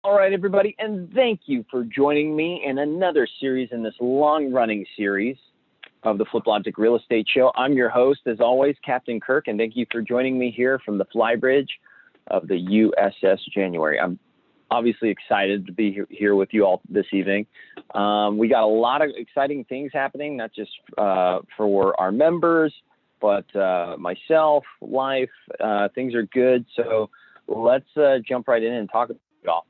All right, everybody, and thank you for joining me in another series in this long-running series of the Fliplogic Real Estate Show. I'm your host, as always, Captain Kirk, and thank you for joining me here from the flybridge of the USS January. I'm obviously excited to be here with you all this evening. We got a lot of exciting things happening, not just for our members, but myself, life, things are good. So let's jump right in and talk about it all.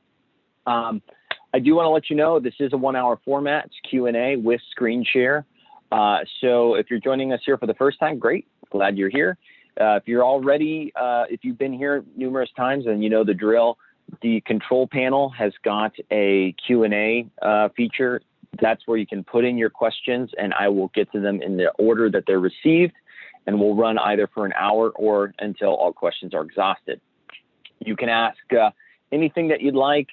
I do want to let you know this is a 1 hour format. It's Q&A with screen share. So if you're joining us here for the first time, great. Glad you're here. If you're already, if you've been here numerous times and you know the drill, the control panel has got a Q&A feature. That's where you can put in your questions and I will get to them in the order that they're received, and we'll run either for an hour or until all questions are exhausted. You can ask anything that you'd like.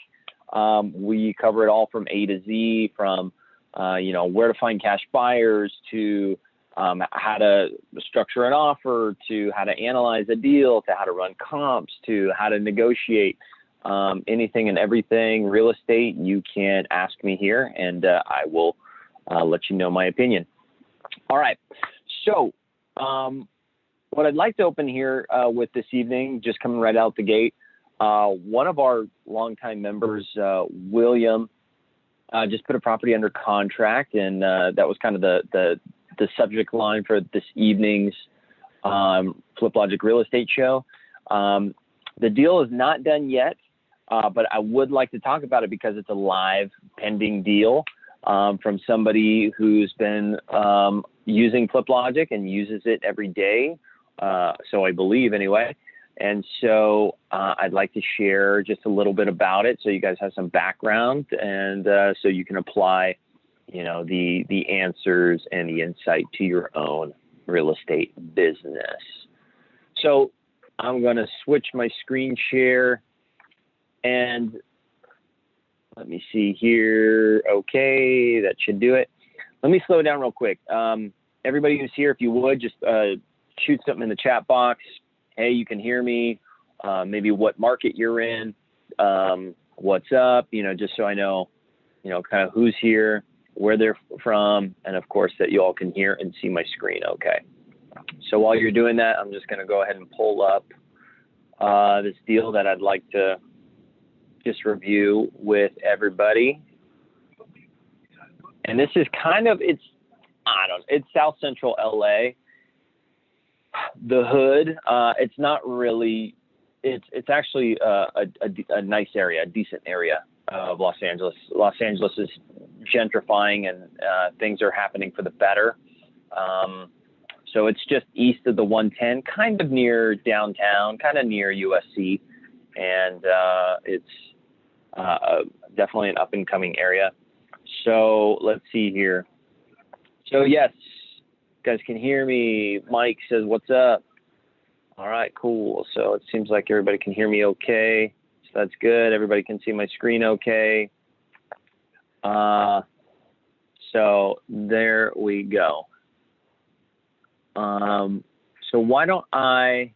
We cover it all from A to Z, from where to find cash buyers to how to structure an offer, to how to analyze a deal, to how to run comps, to how to negotiate, anything and everything real estate. You can ask me here and I will let you know my opinion. All right. So what I'd like to open here with this evening, just coming right out the gate, one of our longtime members, William, just put a property under contract, and that was kind of the subject line for this evening's Fliplogic Real Estate Show. The deal is not done yet, but I would like to talk about it because it's a live pending deal from somebody who's been using Fliplogic and uses it every day. So I believe anyway. And so I'd like to share just a little bit about it so you guys have some background, and so you can apply, the answers and the insight to your own real estate business. So I'm going to switch my screen share, and let me see here. Okay, that should do it. Let me slow down real quick. Everybody who's here, if you would, just shoot something in the chat box. Hey, you can hear me, maybe what market you're in, what's up, just so I know, kind of who's here, where they're from, and of course that you all can hear and see my screen. Okay. So while you're doing that, I'm just going to go ahead and pull up this deal that I'd like to just review with everybody. And this is kind of, it's South Central LA. The hood, it's not really, it's actually a nice area, a decent area of Los Angeles. Los Angeles is gentrifying, and things are happening for the better. So it's just east of the 110, kind of near downtown, kind of near USC. And it's definitely an up and coming area. So let's see here. So yes, you guys can hear me. Mike says, what's up? All right, cool. So it seems like everybody can hear me okay. So that's good. Everybody can see my screen okay. So there we go. So why don't I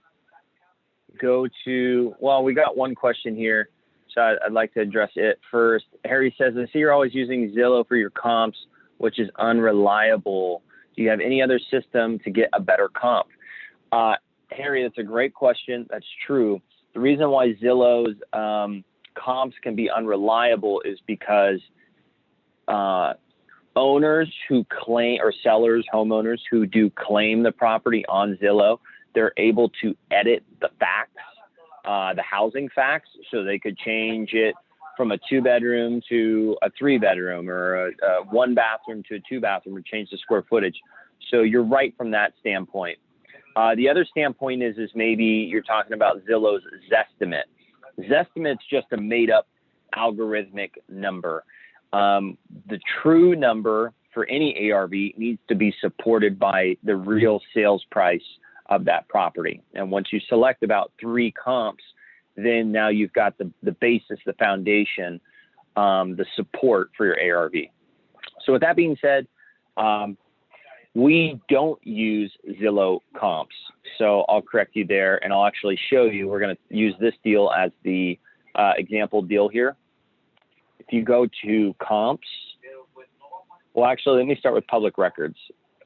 go to, well, we got one question here, so I'd like to address it first. Harry says, I see you're always using Zillow for your comps, which is unreliable. Do you have any other system to get a better comp? Harry, that's a great question. That's true. The reason why Zillow's comps can be unreliable is because owners who claim, or sellers, homeowners who do claim the property on Zillow, they're able to edit the facts, the housing facts, so they could change it from a 2-bedroom to a 3-bedroom, or a 1-bathroom to a 2-bathroom, or change the square footage. So you're right from that standpoint. The other standpoint is maybe you're talking about Zillow's Zestimate. Zestimate's just a made-up algorithmic number. The true number for any ARV needs to be supported by the real sales price of that property. And once you select about 3 comps, then now you've got the basis, the foundation, the support for your ARV. So with that being said, we don't use Zillow comps. So I'll correct you there, and I'll actually show you. We're going to use this deal as the example deal here. if you go to comps, well, actually, let me start with public records.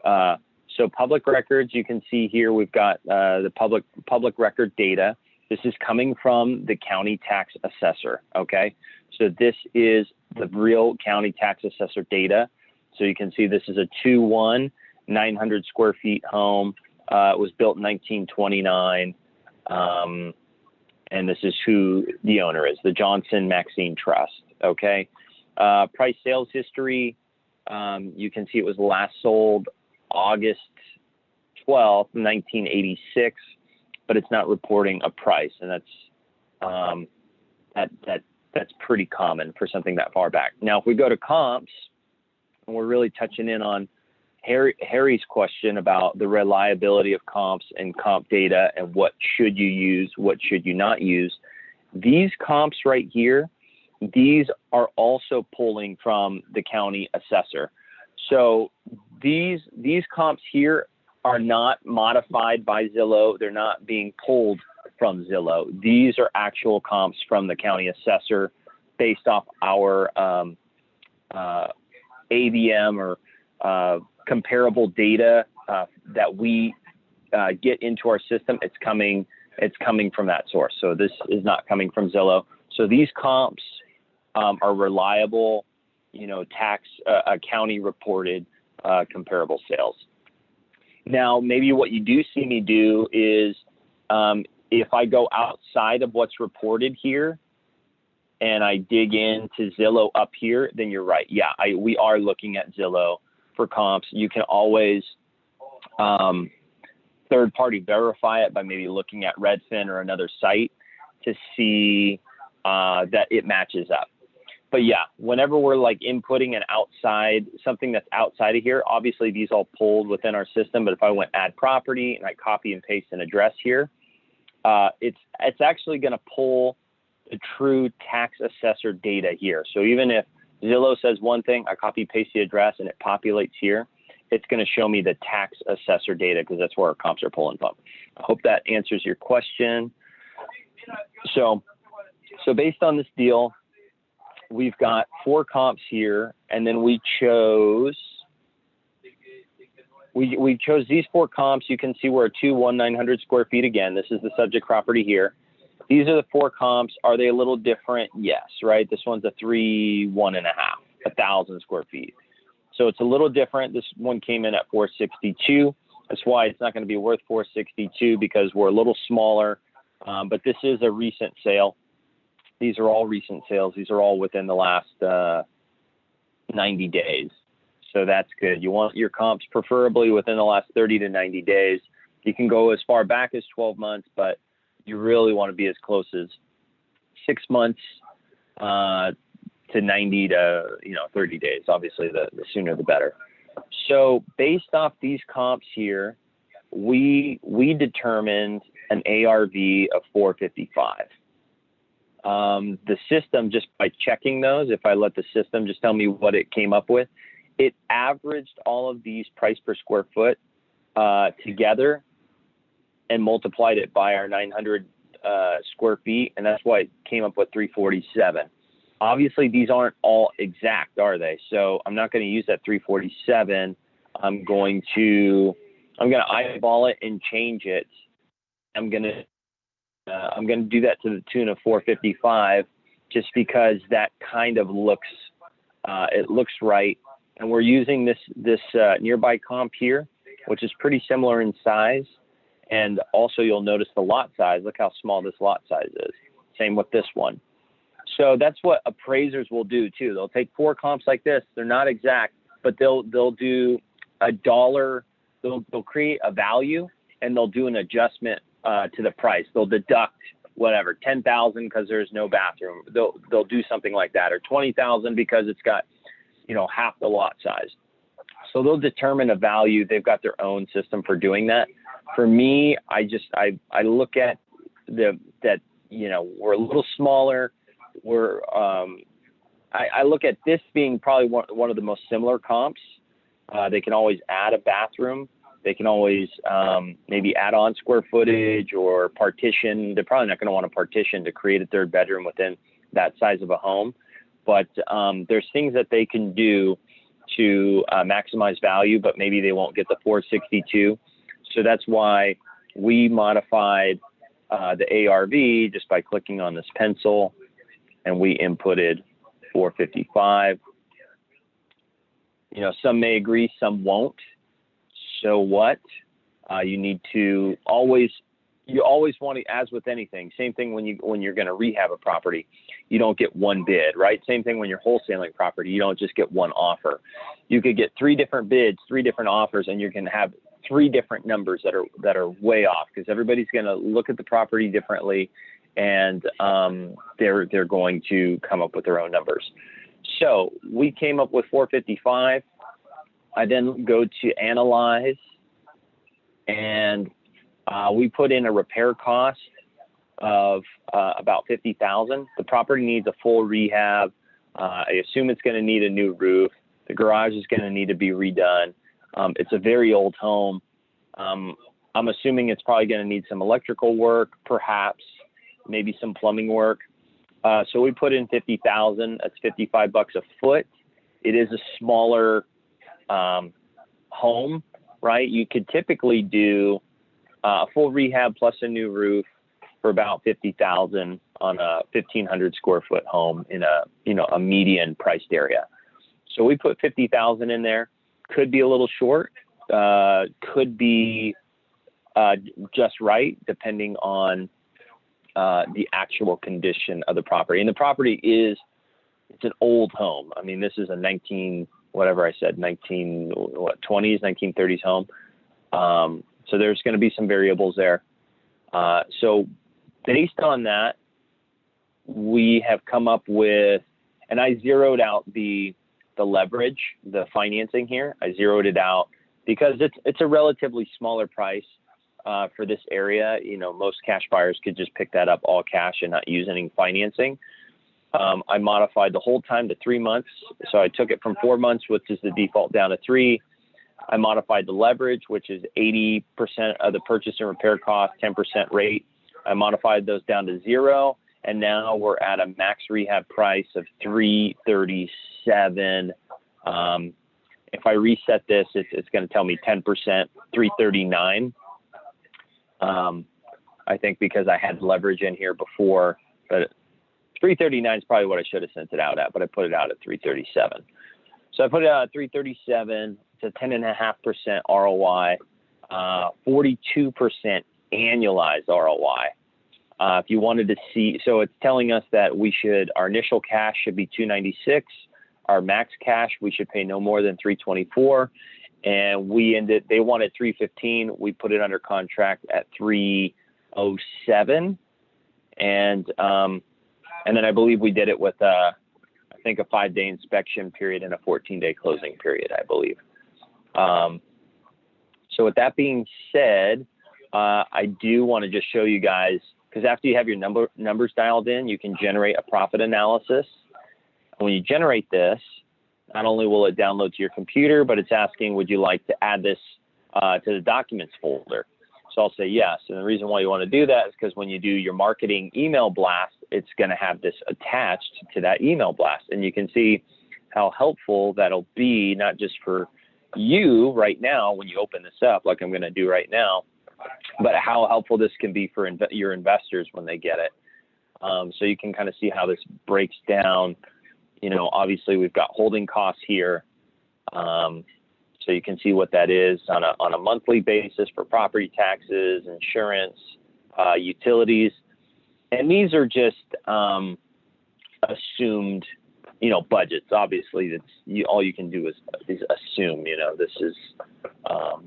So public records, you can see here, we've got the public record data. This is coming from the county tax assessor, okay? So this is the real county tax assessor data. So you can see this is a 2-1, 900 square feet home. It was built in 1929. And this is who the owner is, the Johnson Maxine Trust, okay? Price sales history, you can see it was last sold August 12th, 1986, but it's not reporting a price, and that's pretty common for something that far back. Now, if we go to comps, and we're really touching in on Harry's question about the reliability of comps and comp data and what should you use, what should you not use. These comps right here, these are also pulling from the county assessor. So these comps here are not modified by Zillow. They're not being pulled from Zillow. These are actual comps from the county assessor based off our AVM or comparable data that we get into our system. It's coming from that source. So this is not coming from Zillow. So these comps are reliable, county reported comparable sales. Now, maybe what you do see me do is if I go outside of what's reported here and I dig into Zillow up here, then you're right. Yeah, we are looking at Zillow for comps. You can always third-party verify it by maybe looking at Redfin or another site to see that it matches up. But yeah, whenever we're like inputting something that's outside of here, obviously these all pulled within our system. But if I went add property and I copy and paste an address here, it's actually going to pull the true tax assessor data here. So even if Zillow says one thing, I copy paste the address and it populates here, it's going to show me the tax assessor data because that's where our comps are pulling from. I hope that answers your question. So based on this deal, we've got 4 comps here, and then we chose these 4 comps. You can see we're a 2-1-900 square feet again. This is the subject property here. These are the 4 comps. Are they a little different? Yes, right? This one's a 3-1.5, 1,000 square feet. So it's a little different. This one came in at 462. That's why it's not going to be worth 462 because we're a little smaller. But this is a recent sale. These are all recent sales. These are all within the last 90 days. So that's good. You want your comps preferably within the last 30 to 90 days. You can go as far back as 12 months, but you really want to be as close as 6 months to 90 to 30 days. Obviously, the sooner the better. So based off these comps here, we determined an ARV of 455. The system, just by checking those, if I let the system just tell me what it came up with, it averaged all of these price per square foot together and multiplied it by our 900 square feet, and that's why it came up with 347. Obviously, these aren't all exact, are they? So I'm not going to use that 347. I'm going to eyeball it and change it. I'm going to do that to the tune of 455, just because that kind of looks right. And we're using this nearby comp here, which is pretty similar in size. And also you'll notice the lot size. Look how small this lot size is. Same with this one. So that's what appraisers will do too. They'll take 4 comps like this. They're not exact, but they'll do a dollar. They'll create a value and they'll do an adjustment to the price. They'll deduct whatever, 10,000 because there's no bathroom. They'll do something like that, or 20,000 because it's got, half the lot size. So they'll determine a value. They've got their own system for doing that. For me, I look at that we're a little smaller. I look at this being probably one of the most similar comps. They can always add a bathroom. They can always maybe add on square footage or partition. They're probably not going to want to partition to create a 3rd bedroom within that size of a home. but there's things that they can do to maximize value, but maybe they won't get the 462. So that's why we modified the ARV just by clicking on this pencil, and we inputted 455. You know, some may agree, some won't. So what? You need to always want to, as with anything, same thing when you're going to rehab a property, you don't get one bid, right? Same thing when you're wholesaling property, you don't just get one offer. You could get 3 different bids, 3 different offers, and you're going to have 3 different numbers that are way off, because everybody's going to look at the property differently, and they're going to come up with their own numbers. So we came up with 455. I then go to analyze, and we put in a repair cost of about $50,000. The property needs a full rehab. I assume it's going to need a new roof. The garage is going to need to be redone. It's a very old home. I'm assuming it's probably going to need some electrical work, perhaps, maybe some plumbing work. So we put in $50,000. That's $55 a foot. It is a smaller home, right? You could typically do a full rehab plus a new roof for about $50,000 on a 1,500 square foot home in a median priced area. So we put $50,000 in there. Could be a little short. Could be just right, depending on the actual condition of the property. And the property it's an old home. I mean, this is a 1920s, 1930s home. So there's going to be some variables there. So based on that, we have come up with, and I zeroed out the leverage, the financing here. I zeroed it out because it's a relatively smaller price for this area. You know, most cash buyers could just pick that up all cash and not use any financing. I modified the hold time to 3 months. So I took it from 4 months, which is the default, down to 3. I modified the leverage, which is 80% of the purchase and repair cost, 10% rate. I modified those down to 0. And now we're at a max rehab price of $337. If I reset this, it's going to tell me 10%, $339. I think because I had leverage in here before, but $339 is probably what I should have sent it out at, but I put it out at $337. So I put it out at $337. It's a 10.5% ROI, 42% annualized ROI. If you wanted to see, so it's telling us that our initial cash should be $296. Our max cash, we should pay no more than $324. And they wanted $315. We put it under contract at $307. And then I believe we did it with I think a 5-day inspection period and a 14-day closing period, I believe. So with that being said, I do want to just show you guys, because after you have your numbers dialed in, you can generate a profit analysis. And when you generate this, not only will it download to your computer, but it's asking, would you like to add this to the documents folder? So I'll say yes. And the reason why you want to do that is because when you do your marketing email blast, it's going to have this attached to that email blast. And you can see how helpful that'll be, not just for you right now when you open this up, like I'm going to do right now, but how helpful this can be for your investors when they get it. So you can kind of see how this breaks down. You know, obviously we've got holding costs here. So you can see what that is on a monthly basis for property taxes, insurance, utilities. And these are just assumed, budgets. Obviously, all you can do is assume. This is a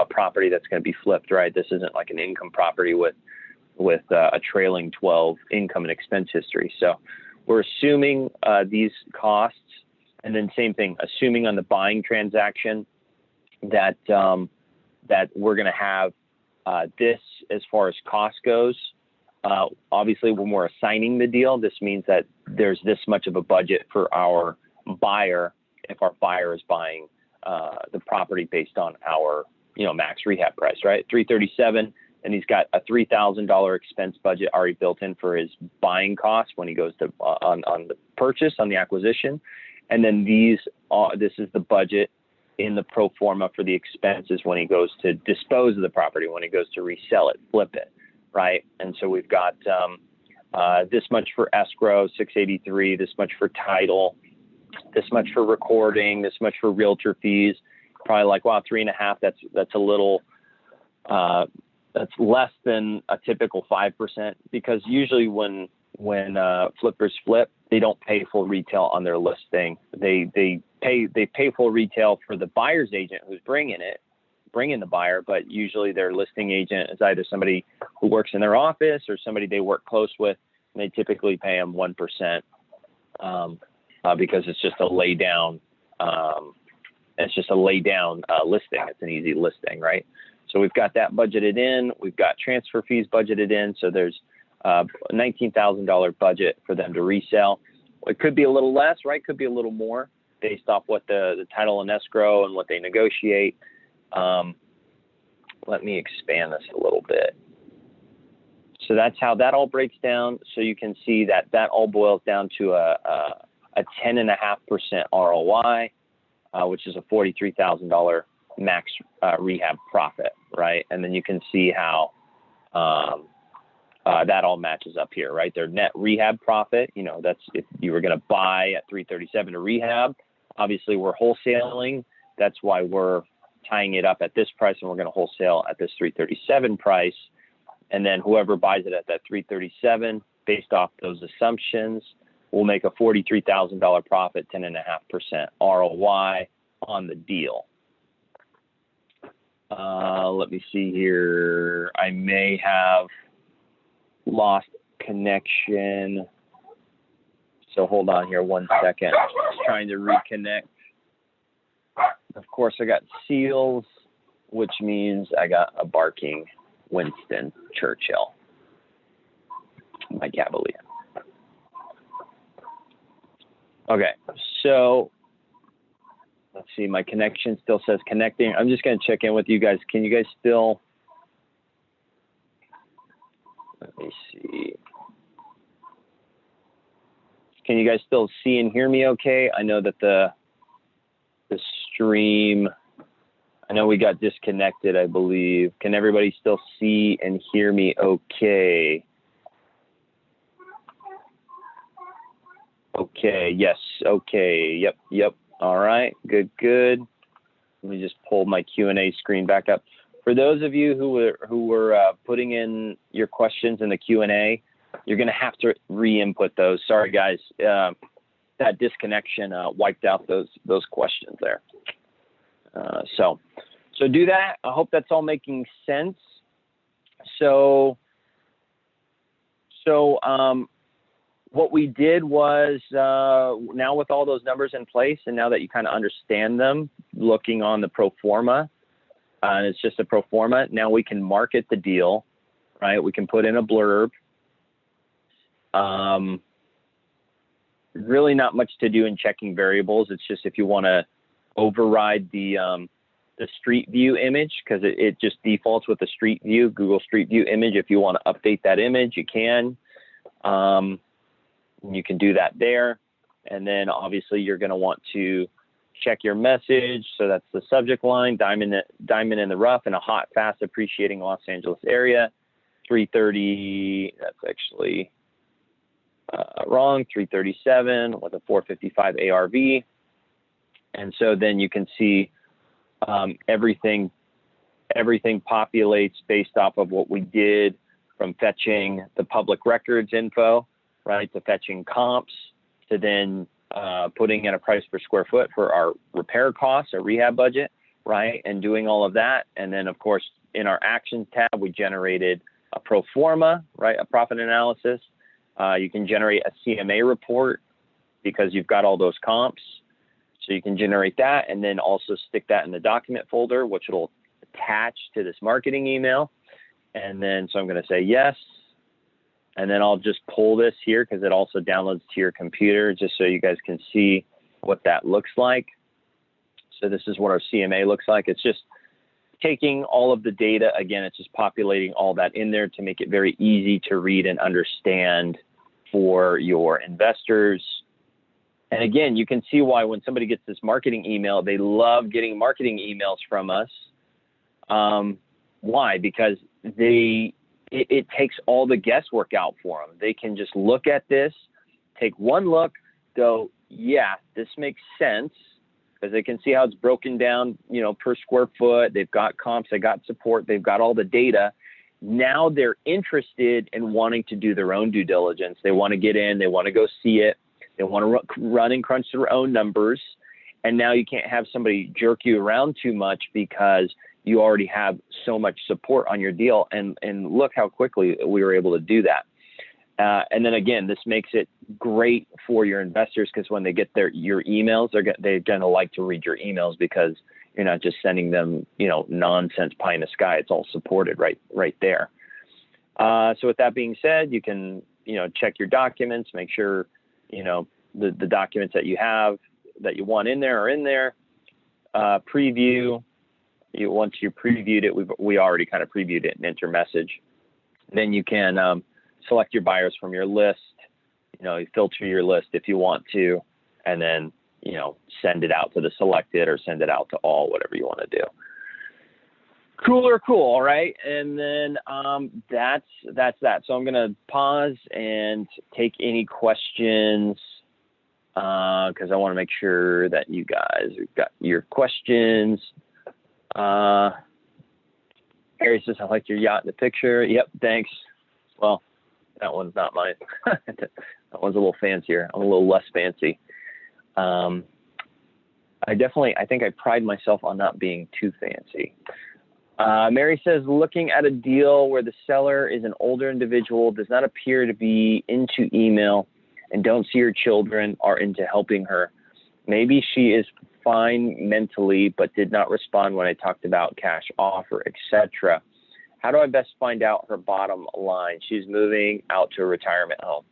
property that's going to be flipped, right? This isn't like an income property with a trailing 12 income and expense history. So we're assuming these costs, and then same thing, assuming on the buying transaction that we're going to have this as far as cost goes. Obviously, when we're assigning the deal, this means that there's this much of a budget for our buyer if our buyer is buying the property based on our max rehab price, right? $337. and he's got a $3,000 expense budget already built in for his buying costs when he goes to on the purchase, on the acquisition. And then this is the budget in the pro forma for the expenses when he goes to dispose of the property, when he goes to resell it, flip it, right? And so we've got this much for escrow, 683, this much for title, this much for recording, this much for realtor fees. Probably like, wow, 3.5. That's a little, that's less than a typical 5%, because usually when flippers flip, they don't pay full retail on their listing. They pay full retail for the buyer's agent who's bringing the buyer, but usually their listing agent is either somebody who works in their office or somebody they work close with, and they typically pay them 1%, because it's just a lay down. Listing. It's an easy listing, right? So we've got that budgeted in. We've got transfer fees budgeted in. So there's a $19,000 budget for them to resell. It could be a little less, right? Could be a little more based off what the title and escrow and what they negotiate. Let me expand this a little bit. So that's how that all breaks down. So you can see that all boils down to a 10.5% ROI, which is a $43,000 max rehab profit, right? And then you can see how that all matches up here, right? Their net rehab profit, that's if you were going to buy at $337 to rehab. Obviously, we're wholesaling. That's why we're tying it up at this price, and we're going to wholesale at this $337 price. And then whoever buys it at that $337, based off those assumptions, will make a $43,000 profit, 10.5% ROI on the deal. Let me see here. I may have lost connection. So hold on here 1 second. Just trying to reconnect. Of course, I got seals, which means I got a barking Winston Churchill, my Cavalier. Okay, so let's see. My connection still says connecting. I'm just going to check in with you guys. Can you guys still? Let me see. Can you guys still see and hear me okay? I know that the stream, I know we got disconnected, I believe. Can everybody still see and hear me okay? Okay, yes, okay, yep. All right, good. Let me just pull my Q&A screen back up. For those of you who were putting in your questions in the Q&A, you're going to have to re-input those. Sorry, guys. That disconnection wiped out those questions there. So do that. I hope that's all making sense. So what we did was, now with all those numbers in place, and now that you kind of understand them, looking on the pro forma, and it's just a pro forma, now we can market the deal, right? We can put in a blurb. Really not much to do in checking variables. It's just if you want to override the Street View image, because it just defaults with the Street View, Google Street View image. If you want to update that image, you can. You can do that there. And then obviously you're going to want to check your message. So that's the subject line, diamond in the rough in a hot, fast, appreciating Los Angeles area. 330, that's actually wrong, 337 with a 455 ARV. And so then you can see everything populates based off of what we did, from fetching the public records info, right, to fetching comps, to then putting in a price per square foot for our repair costs, our rehab budget, right, and doing all of that. And then, of course, in our actions tab, we generated a pro forma, right, a profit analysis. You can generate a CMA report because you've got all those comps. So you can generate that and then also stick that in the document folder, which will attach to this marketing email. And then, so I'm going to say yes. And then I'll just pull this here because it also downloads to your computer, just so you guys can see what that looks like. So this is what our CMA looks like. It's just taking all of the data. Again, it's just populating all that in there to make it very easy to read and understand for your investors. And again, you can see why when somebody gets this marketing email, they love getting marketing emails from us. Why? Because it takes all the guesswork out for them. They can just look at this, take one look, go, yeah, this makes sense, because they can see how it's broken down, per square foot. They've got comps, they got support, they've got all the data. Now they're interested in wanting to do their own due diligence. They want to get in, they want to go see it. They want to run and crunch their own numbers. And now you can't have somebody jerk you around too much because you already have so much support on your deal. And look how quickly we were able to do that. And then again, this makes it great for your investors, because when they get your emails, they're going to like to read your emails, because you're not just sending them, nonsense pie in the sky. It's all supported right there. So with that being said, you can, check your documents, make sure, the documents that you have that you want in there are in there. Preview. Once you previewed it, we already kind of previewed it and enter message. Then you can select your buyers from your list. You filter your list if you want to, and then send it out to the selected or send it out to all, whatever you want to do. Cool. All right. And then that's that. So I'm going to pause and take any questions, because I want to make sure that you guys have got your questions. Harry says, I like your yacht in the picture. Yep, thanks. Well, that one's not mine. That one's a little fancier. I'm a little less fancy. I think I pride myself on not being too fancy. Mary says, looking at a deal where the seller is an older individual, does not appear to be into email, and don't see her children are into helping her. Maybe she is fine mentally, but did not respond when I talked about cash offer, etc. How do I best find out her bottom line? She's moving out to a retirement home.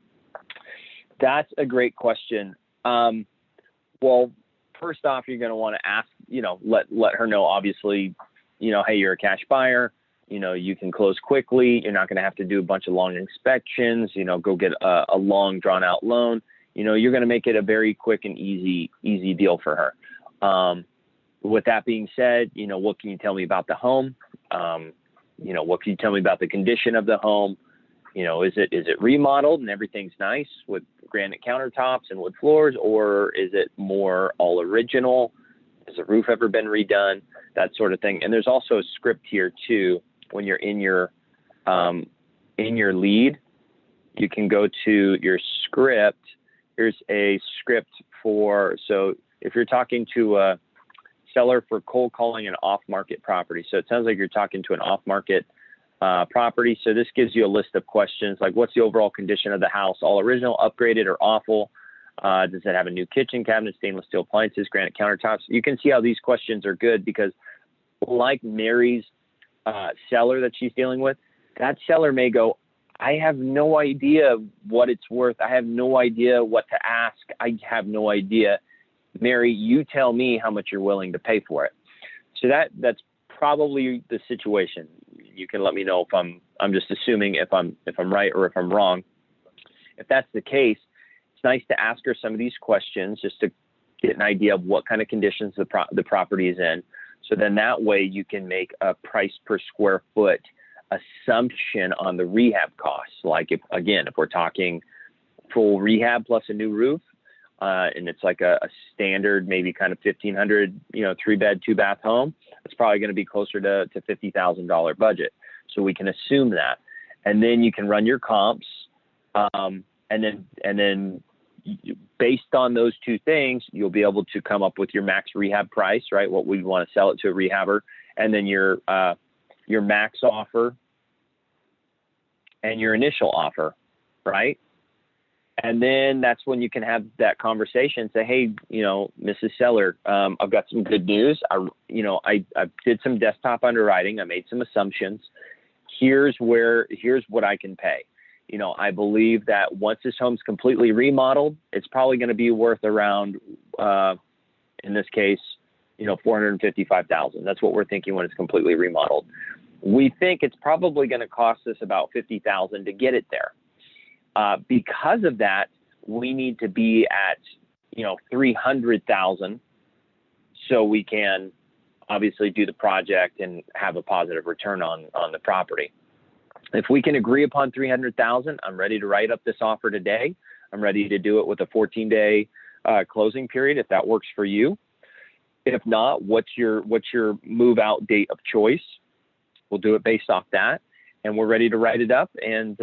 That's a great question. Well, first off, you're going to want to ask, let her know, obviously, hey, you're a cash buyer, you can close quickly. You're not going to have to do a bunch of long inspections, go get a long drawn out loan. You're going to make it a very quick and easy deal for her. With that being said, what can you tell me about the home? What can you tell me about the condition of the home? Is it remodeled and everything's nice with granite countertops and wood floors, or is it more all original? Has the roof ever been redone? That sort of thing. And there's also a script here too. When you're in your lead, you can go to your script. Here's a script so if you're talking to a seller for cold calling an off-market property. So it sounds like you're talking to an off-market property. So this gives you a list of questions like, what's the overall condition of the house? All original, upgraded, or awful? Does it have a new kitchen cabinet, stainless steel appliances, granite countertops? You can see how these questions are good, because like Mary's seller that she's dealing with, that seller may go, I have no idea what it's worth. I have no idea what to ask. I have no idea. Mary, you tell me how much you're willing to pay for it. So that's probably the situation. You can let me know if I'm just assuming if I'm right or if I'm wrong. If that's the case, it's nice to ask her some of these questions just to get an idea of what kind of conditions the property is in. So then that way you can make a price per square foot assumption on the rehab costs. Like if we're talking full rehab plus a new roof, and it's like a standard, maybe kind of 1,500, 3-bed, 2-bath home, it's probably going to be closer to $50,000 budget. So we can assume that, and then you can run your comps, and then based on those two things, you'll be able to come up with your max rehab price, right? What we want to sell it to a rehabber, and then your max offer and your initial offer, right? And then that's when you can have that conversation. Say, hey, Mrs. Seller, I've got some good news. I did some desktop underwriting. I made some assumptions. Here's what I can pay. I believe that once this home's completely remodeled, it's probably going to be worth around, in this case, $455,000. That's what we're thinking when it's completely remodeled. We think it's probably going to cost us about $50,000 to get it there. Because of that, we need to be at, $300,000 so we can obviously do the project and have a positive return on the property. If we can agree upon $300,000, I'm ready to write up this offer today. I'm ready to do it with a 14-day closing period if that works for you. If not, what's your move out date of choice? We'll do it based off that, and we're ready to write it up and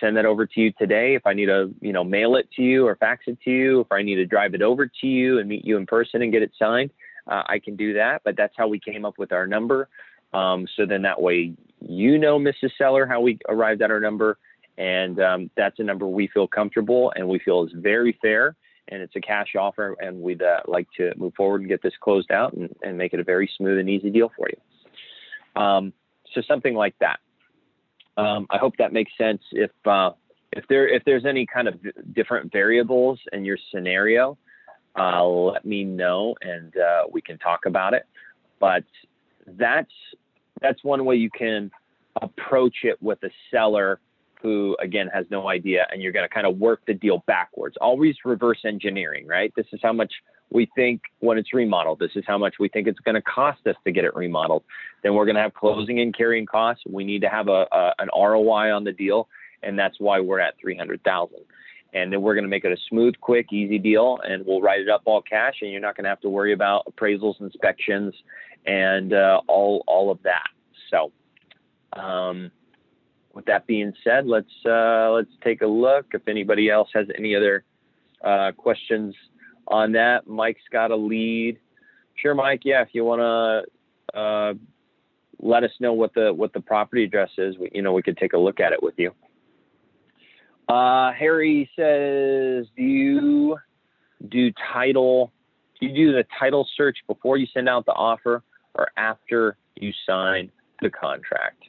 send that over to you today. If I need to, mail it to you or fax it to you, if I need to drive it over to you and meet you in person and get it signed, I can do that. But that's how we came up with our number. So then that way, Mrs. Seller, how we arrived at our number, and that's a number we feel comfortable and we feel is very fair, and it's a cash offer, and we'd like to move forward and get this closed out and make it a very smooth and easy deal for you. So something like that. I hope that makes sense. If there's any kind of different variables in your scenario, let me know and we can talk about it. But that's one way you can approach it with a seller who, again, has no idea, and you're going to kind of work the deal backwards. Always reverse engineering, right? This is how much we think when it's remodeled. This is how much we think it's going to cost us to get it remodeled. Then we're going to have closing and carrying costs. We need to have an ROI on the deal, and that's why we're at $300,000. And then we're going to make it a smooth, quick, easy deal, and we'll write it up all cash, and you're not going to have to worry about appraisals, inspections, and all of that. So, with that being said, let's take a look. If anybody else has any other questions on that, Mike's got a lead. Sure, Mike. Yeah, if you want to let us know what the property address is, we could take a look at it with you. Harry says, do you do the title search before you send out the offer or after you sign the contract?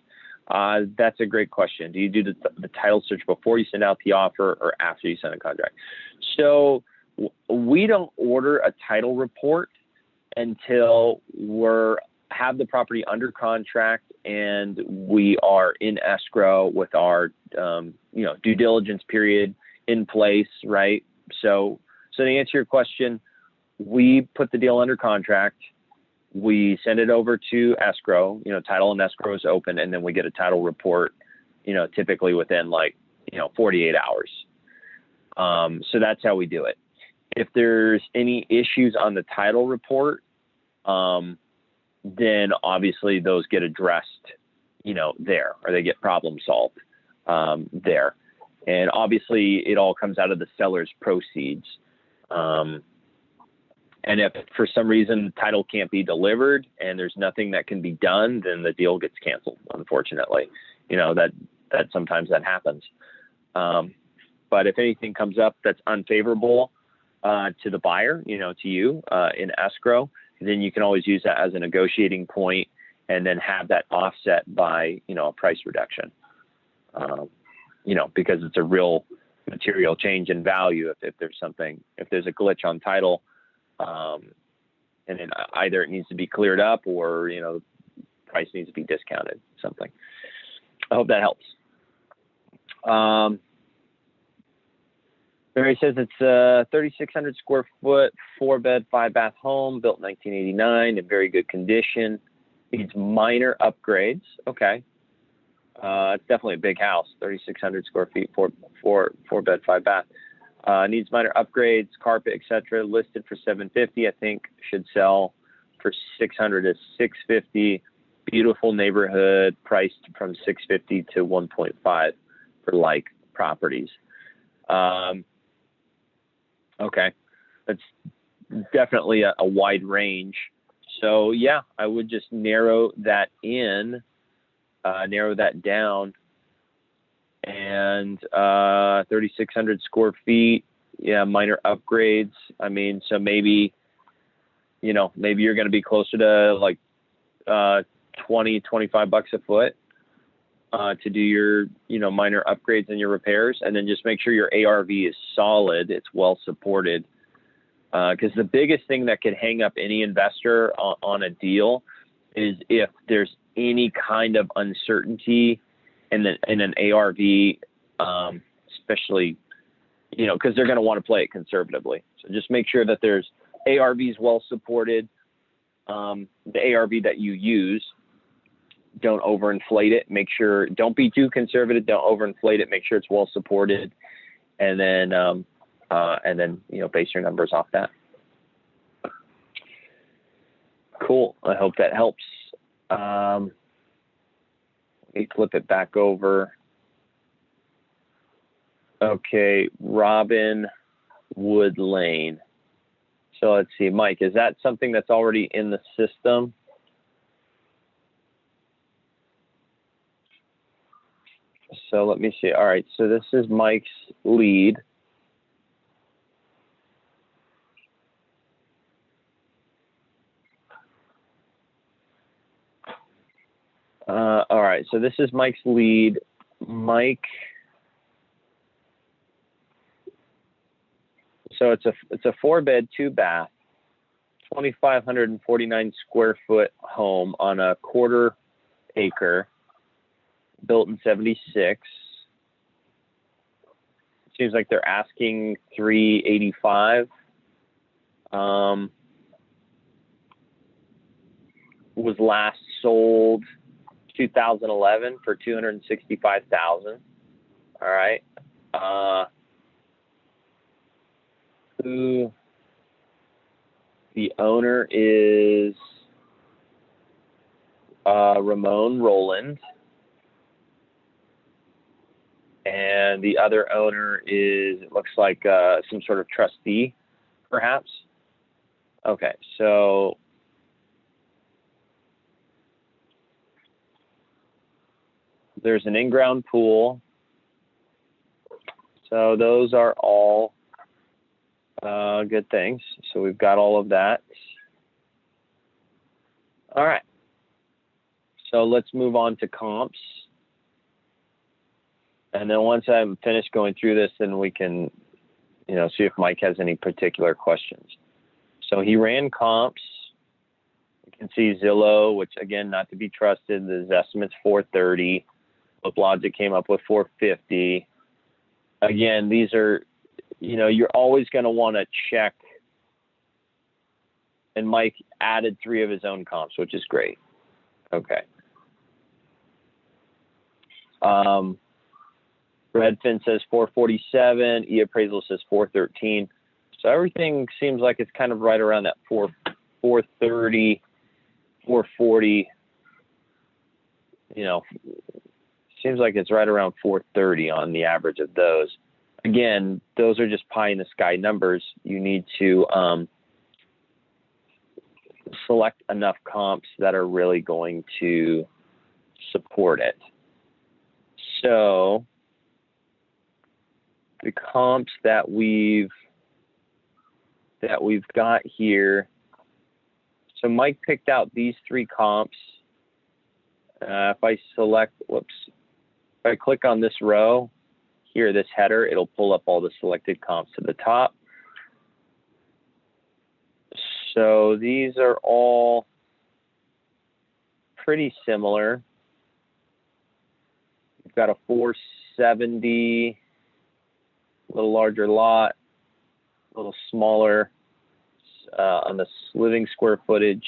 That's a great question. Do you do the title search before you send out the offer or after you sign a contract? So we don't order a title report until have the property under contract and we are in escrow with our due diligence period in place, right? So to answer your question, we put the deal under contract. We send it over to escrow, title and escrow is open, and then we get a title report, typically within 48 hours. So that's how we do it. If there's any issues on the title report, then obviously those get addressed, there, or they get problem solved, there. And obviously it all comes out of the seller's proceeds. And if for some reason title can't be delivered and there's nothing that can be done, then the deal gets canceled, unfortunately. That sometimes that happens. But if anything comes up that's unfavorable to the buyer, to you in escrow, then you can always use that as a negotiating point and then have that offset by, a price reduction, because it's a real material change in value. If there's a glitch on title, and then either it needs to be cleared up or, price needs to be discounted, something. I hope that helps. Mary says it's a 3,600 square foot, 4-bed, 5-bath home, built in 1989, in very good condition. Needs minor upgrades. Okay. It's definitely a big house, 3,600 square feet, 4-bed, 5-bath. Needs minor upgrades, carpet, etc. Listed for $750. I think should sell for $600 to $650. Beautiful neighborhood, priced from $650 to $1.5 for like properties. Okay, that's definitely a wide range. So yeah, I would just narrow that down. And 3,600 square feet, yeah, minor upgrades. I mean, so maybe you're going to be closer to like $20-25 a foot to do your minor upgrades and your repairs, and then just make sure your ARV is solid, it's well supported, Because the biggest thing that could hang up any investor on a deal is if there's any kind of uncertainty in an ARV, especially, because they're going to want to play it conservatively. So just make sure that there's ARVs well supported. The ARV that you use, don't overinflate it. Make sure, don't be too conservative. Don't overinflate it. Make sure it's well supported, and then base your numbers off that. Cool. I hope that helps. Let me flip it back over. Okay, Robin Wood Lane. So let's see, Mike, is that something that's already in the system? So let me see. All right, so this is Mike's lead. All right, so this is Mike's lead. Mike. So it's a 4-bed, 2-bath, 2,549 square foot home on a 1/4 acre, built in '76. Seems like they're asking $385. Was last sold 2011 for $265,000. All right. Who the owner is Ramon Roland, and the other owner is, it looks like some sort of trustee, perhaps. Okay, so there's an in-ground pool. So those are all good things. So we've got all of that. All right. So let's move on to comps. And then once I'm finished going through this, then we can, see if Mike has any particular questions. So he ran comps. You can see Zillow, which again, not to be trusted. His estimate's 430. Fliplogic came up with 450. Again, these are, you're always going to want to check. And Mike added 3 of his own comps, which is great. Okay. Redfin says 447. eAppraisal says 413. So everything seems like it's kind of right around that 430, 440. Seems like it's right around 430 on the average of those. Again, those are just pie in the sky numbers. You need to select enough comps that are really going to support it. So the comps that we've got here. So Mike picked out these 3 comps. If I select, if I click on this row here, this header, it'll pull up all the selected comps to the top. So these are all pretty similar. We've got a 470, a little larger lot, a little smaller on the living square footage.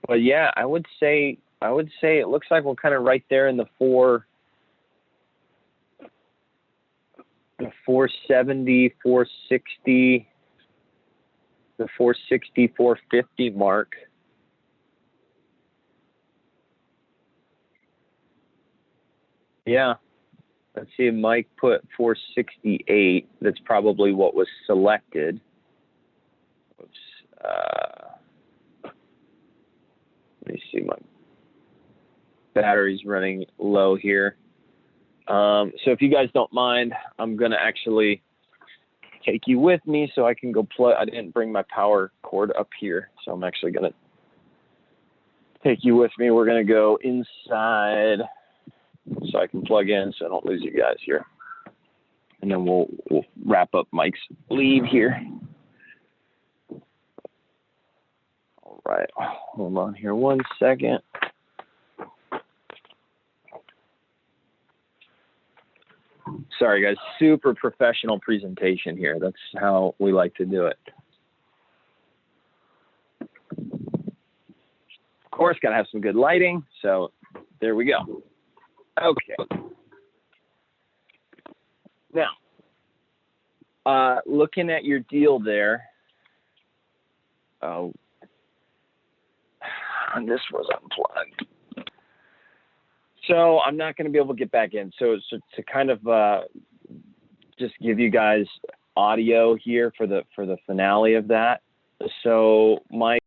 But yeah, I would say it looks like we're kind of right there in the 470, 460, the 460, 450 mark. Yeah. Let's see, Mike put 468. That's probably what was selected. Oops. Let me see, my battery's running low here. So if you guys don't mind, I'm going to actually take you with me so I can go plug. I didn't bring my power cord up here, so I'm actually going to take you with me. We're going to go inside so I can plug in so I don't lose you guys here. and then we'll wrap up Mike's leave here. All right, hold on here 1 second. Sorry, guys, super professional presentation here. That's how we like to do it. Of course, got to have some good lighting. So there we go. Okay. Now, looking at your deal there, this was unplugged. So I'm not going to be able to get back in. So to kind of just give you guys audio here for the finale of that. So Mike